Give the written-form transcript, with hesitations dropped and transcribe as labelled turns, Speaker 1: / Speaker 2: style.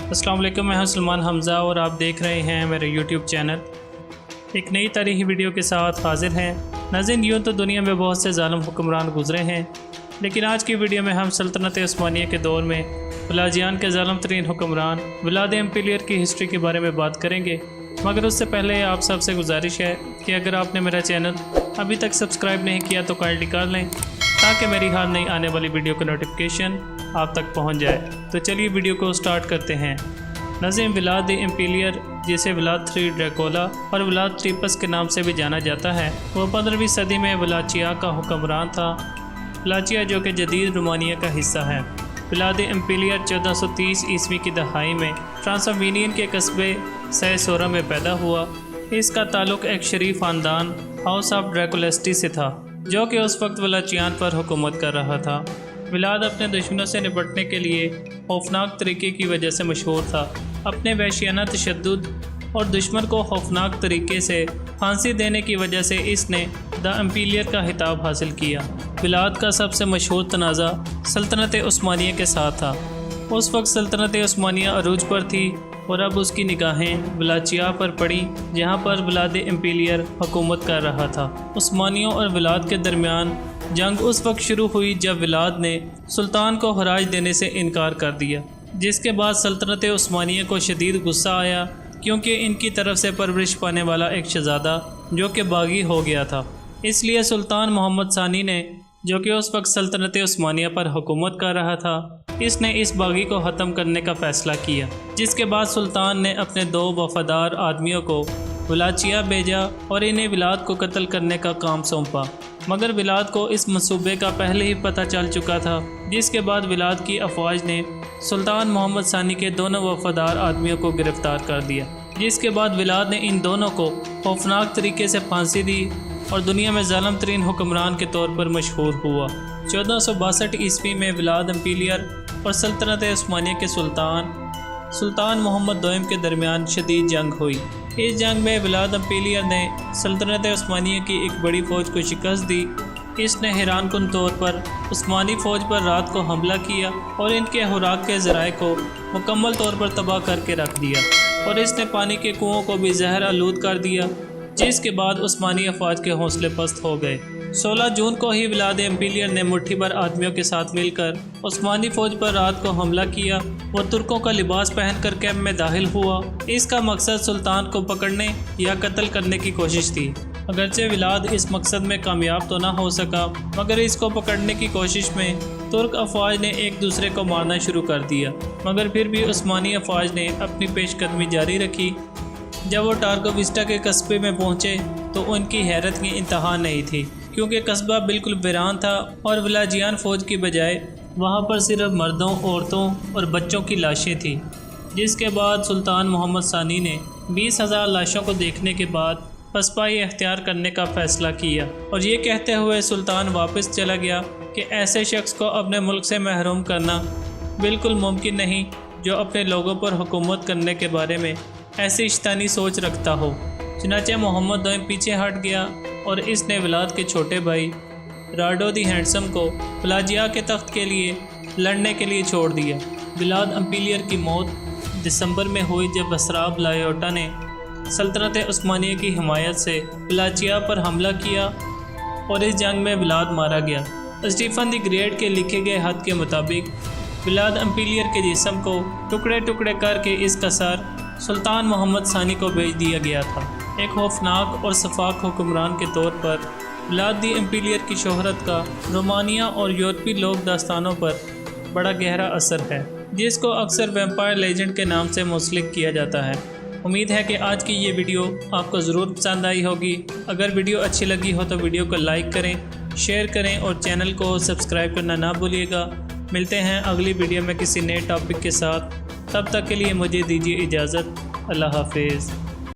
Speaker 1: السلام علیکم، میں ہوں سلمان حمزہ اور آپ دیکھ رہے ہیں میرے یوٹیوب چینل۔ ایک نئی تاریخی ویڈیو کے ساتھ حاضر ہیں۔ ناظرین، یوں تو دنیا میں بہت سے ظالم حکمران گزرے ہیں، لیکن آج کی ویڈیو میں ہم سلطنت عثمانیہ کے دور میں فلاجیان کے ظالم ترین حکمران ولاد ایمپیلیئر کی ہسٹری کے بارے میں بات کریں گے۔ مگر اس سے پہلے آپ سب سے گزارش ہے کہ اگر آپ نے میرا چینل ابھی تک سبسکرائب نہیں کیا تو کائنڈلی کر لیں تاکہ میری ہر نئی آنے والی ویڈیو کا نوٹیفیکیشن آپ تک پہنچ جائے۔ تو چلیے ویڈیو کو سٹارٹ کرتے ہیں۔ ناظرین، ولاد ایمپیلیئر، جسے ولاد 3 ڈریکولا اور ولاد تریپس کے نام سے بھی جانا جاتا ہے، وہ 15ویں صدی میں ولاچیا کا حکمران تھا۔ ولاچیا جو کہ جدید رومانیہ کا حصہ ہے۔ ولاد ایمپیلیئر 1430 عیسوی کی دہائی میں ٹرانسلوینین کے قصبے سیسورا میں پیدا ہوا۔ اس کا تعلق ایک شریف خاندان ہاؤس آف ڈریکولیسٹی سے تھا، جو کہ اس وقت ولاچیان پر حکومت کر رہا تھا۔ ولاد اپنے دشمنوں سے نپٹنے کے لیے خوفناک طریقے کی وجہ سے مشہور تھا۔ اپنے وحشیانہ تشدد اور دشمن کو خوفناک طریقے سے پھانسی دینے کی وجہ سے اس نے دا ایمپیلیئر کا خطاب حاصل کیا۔ ولاد کا سب سے مشہور تنازع سلطنت عثمانیہ کے ساتھ تھا۔ اس وقت سلطنت عثمانیہ عروج پر تھی اور اب اس کی نگاہیں ولاچیا پر پڑیں، جہاں پر ولاد ایمپیلیئر حکومت کر رہا تھا۔ عثمانیوں اور ولاد کے درمیان جنگ اس وقت شروع ہوئی جب ولاد نے سلطان کو خراج دینے سے انکار کر دیا، جس کے بعد سلطنت عثمانیہ کو شدید غصہ آیا، کیونکہ ان کی طرف سے پرورش پانے والا ایک شہزادہ جو کہ باغی ہو گیا تھا۔ اس لیے سلطان محمد ثانی نے، جو کہ اس وقت سلطنت عثمانیہ پر حکومت کر رہا تھا، اس نے اس باغی کو ختم کرنے کا فیصلہ کیا، جس کے بعد سلطان نے اپنے 2 وفادار آدمیوں کو ولاچیا بھیجا اور انہیں ولاد کو قتل کرنے کا کام سونپا۔ مگر ولاد کو اس منصوبے کا پہلے ہی پتہ چل چکا تھا، جس کے بعد ولاد کی افواج نے سلطان محمد ثانی کے دونوں وفادار آدمیوں کو گرفتار کر دیا، جس کے بعد ولاد نے ان دونوں کو خوفناک طریقے سے پھانسی دی اور دنیا میں ظالم ترین حکمران کے طور پر مشہور ہوا۔ 1462 عیسوی میں ولاد ایمپیلیئر اور سلطنت عثمانیہ کے سلطان محمد دوئم کے درمیان شدید جنگ ہوئی۔ اس جنگ میں ولاد ایمپیلیئر نے سلطنت عثمانیہ کی ایک بڑی فوج کو شکست دی۔ اس نے حیران کن طور پر عثمانی فوج پر رات کو حملہ کیا اور ان کے خوراک کے ذرائع کو مکمل طور پر تباہ کر کے رکھ دیا، اور اس نے پانی کے کنوؤں کو بھی زہر آلود کر دیا، جس کے بعد عثمانی افواج کے حوصلے پست ہو گئے۔ 16 جون کو ہی ولاد ایمپیلیئر نے مٹھی بھر آدمیوں کے ساتھ مل کر عثمانی فوج پر رات کو حملہ کیا۔ وہ ترکوں کا لباس پہن کر کیمپ میں داخل ہوا۔ اس کا مقصد سلطان کو پکڑنے یا قتل کرنے کی کوشش تھی۔ اگرچہ ولاد اس مقصد میں کامیاب تو نہ ہو سکا، مگر اس کو پکڑنے کی کوشش میں ترک افواج نے ایک دوسرے کو مارنا شروع کر دیا، مگر پھر بھی عثمانی افواج نے اپنی پیش قدمی جاری رکھی۔ جب وہ ٹارگو وسٹا کے قصبے میں پہنچے تو ان کی حیرت کی انتہا نہیں تھی، کیونکہ قصبہ بالکل ویران تھا اور ولاجیان فوج کی بجائے وہاں پر صرف مردوں، عورتوں اور بچوں کی لاشیں تھیں۔ جس کے بعد سلطان محمد ثانی نے 20,000 لاشوں کو دیکھنے کے بعد پسپائی اختیار کرنے کا فیصلہ کیا، اور یہ کہتے ہوئے سلطان واپس چلا گیا کہ ایسے شخص کو اپنے ملک سے محروم کرنا بالکل ممکن نہیں جو اپنے لوگوں پر حکومت کرنے کے بارے میں ایسی شیطانی سوچ رکھتا ہو۔ چنانچہ محمد دوئم پیچھے ہٹ گیا اور اس نے ولاد کے چھوٹے بھائی راڈو دی ہینڈسم کو فلاجیا کے تخت کے لیے لڑنے کے لیے چھوڑ دیا۔ ولاد ایمپیلیئر کی موت دسمبر میں ہوئی جب وسراب لایوٹا نے سلطنت عثمانیہ کی حمایت سے ولاچیا پر حملہ کیا اور اس جنگ میں ولاد مارا گیا۔ اسٹیفن دی گریٹ کے لکھے گئے خط کے مطابق ولاد ایمپیلیئر کے جسم کو ٹکڑے ٹکڑے کر کے اس کا سر سلطان محمد ثانی کو بھیج دیا گیا تھا۔ ایک خوفناک اور شفاق حکمران کے طور پر ولاد دی ایمپیلیئر کی شہرت کا رومانیہ اور یورپی لوک داستانوں پر بڑا گہرا اثر ہے، جس کو اکثر ویمپائر لیجنڈ کے نام سے منسلک کیا جاتا ہے۔ امید ہے کہ آج کی یہ ویڈیو آپ کو ضرور پسند آئی ہوگی۔ اگر ویڈیو اچھی لگی ہو تو ویڈیو کو لائک کریں، شیئر کریں اور چینل کو سبسکرائب کرنا نہ بھولیے گا۔ ملتے ہیں اگلی ویڈیو میں کسی نئے ٹاپک کے ساتھ، تب تک کے لیے مجھے دیجیے اجازت۔ اللہ حافظ۔